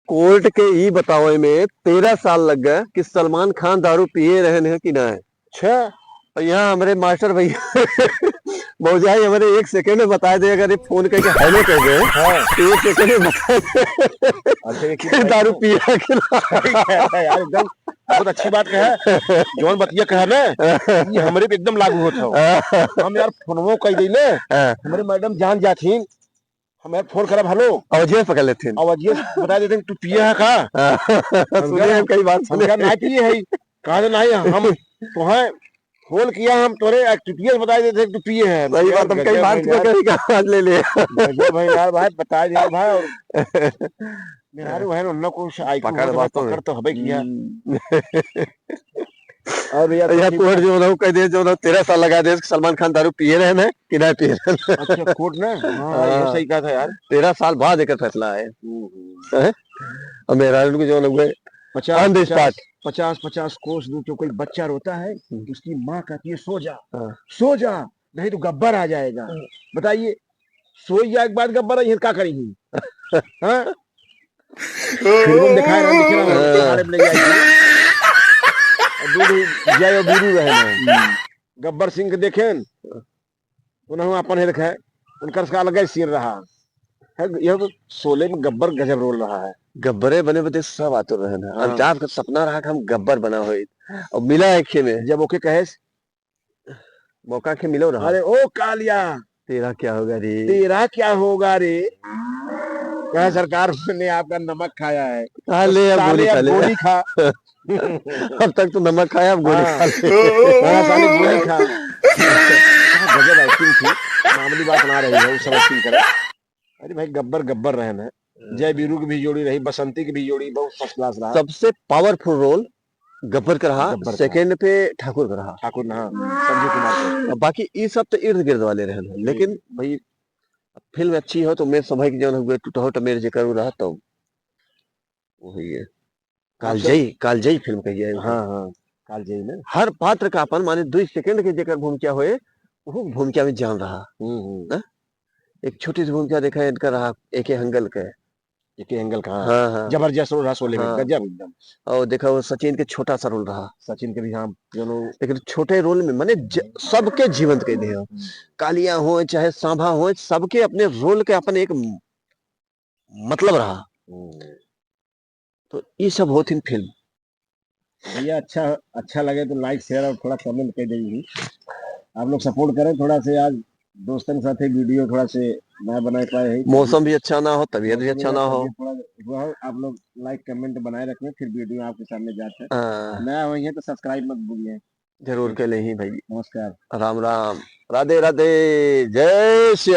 Court के ई बतावे में 13 साल लग गए कि सलमान खान दारू पिए रहे हैं कि ना। अच्छा और यहाँ हमारे मास्टर भैया भौजाई हमारे 1 सेकंड में बता दे, अगर ये फोन करके हेलो कह दे हाँ तो 1 सेकंड में बता दे अच्छा ये कि दारू पिया कि ना। सही कह रहा है यार एकदम बहुत अच्छी बात कहा जौन बतिया कहा ना ये हमरे पे एकदम लागू होता हो। हम यार फोनवो कह दिले हमारे मैडम जान जाथीन हम यार फोन करब हेलो अवधिया पकड़ लेते आवाजिए बता देते तू पिए है का सुने हम कई बात हम सुने। क्या नहीं पिए है कहा नहीं हम तो है फोन किया हम तोरे एक्टिविटीज बता देते तू पिए है सही बात, हम कई बार आज ले ले गजब भाई यार भाई बता दिया भाई और मेहरारू है उन कुछ आई पकड़ बातों में पकड़ तो हबे किया और भैया यह कोर्ट जो ना कह दे जो ना 13 साल लगा दे सलमान खान दारू पिए रहे हैं कि नहीं पिए रहे। अच्छा कोर्ट ना हाँ ये सही कहा था यार 13 साल बाद एक फैसला है। और मेरा को जो लोग ऑन द स्पॉट 50 कोस दूर तो कोई बच्चा रोता है उसकी माँ कहती है सो जा नहीं तो गब्बर आ जाएगा। बताइए सोई जाए के बाद गब्बर आई क्या करी हाँ फिल्म दिखाए रहा लिखे रहा में ले जाएगी दूध जय बीरू रहे ना गब्बर सिंह के देखे उन्होंने अपन है देखा उनका उसका अलग ही सीन रहा है। यह तो शोले में गब्बर गजब रोल रहा है। गब्बरे बने बते सब आते रहे ना। हाँ। अमिताभ का सपना रहा कि हम गब्बर बना हो और मिला एक में जब ओके कहे मौका के मिलो रहा। अरे ओ कालिया तेरा क्या होगा रे, तेरा क्या होगा रे कहा सरकार ने आपका नमक खाया है तो ले अब गोली खा ले। गोली खा अब तक तो नमक खाया अब गोली खा ले। साले गोली खा गजब एक्टिंग थी मामूली बात ना रही है उस समय एक्टिंग करे। अरे भाई गब्बर गब्बर रहे ना जय बीरू की भी जोड़ी रही बसंती की भी जोड़ी बहुत फर्स्ट क्लास रहा। सबसे पावरफुल रोल गब्बर का रहा, सेकंड पे ठाकुर का रहा। ठाकुर ना संजय कुमार बाकी ये सब तो इर्द गिर्द वाले रहे। लेकिन भाई फिल्म अच्छी हो तो मैं समय की जौन हुए टूटहो तो मेरे जिक्र रहा तो वही है कालजयी फिल्म कही। हाँ हाँ कालजयी ना हर पात्र का अपन माने 2 सेकंड के जेकर भूमिका होए वो भूमिका में जान रहा। एक छोटी सी भूमिका देखा है इनका रहा एके हंगल का हाँ हाँ जबरदस्त रोल रहा शोले में गजब एकदम। और देखा वो सचिन के छोटा सा रोल रहा सचिन के भी हाँ दोनों लेकिन छोटे रोल में माने सबके जीवंत कह दे कालिया हो चाहे सांभा हो सबके अपने रोल के अपन एक मतलब रहा। तो ये सब होती फिल्म। भैया अच्छा लगे तो लाइक शेयर और थोड़ा कमेंट कर दीजिए। आप लोग सपोर्ट करें थोड़ा से आज दोस्तों के साथ वीडियो थोड़ा से ना बना पाए है। मौसम भी अच्छा ना हो तबीयत भी अच्छा ना हो थोड़ा आप लोग लाइक कमेंट बनाए रखें फिर वीडियो आपके सामने जाते हैं। नया हुई है तो सब्सक्राइब मत भूलिए जरूर के लिए भाई। नमस्कार राम राम राधे राधे जय श्री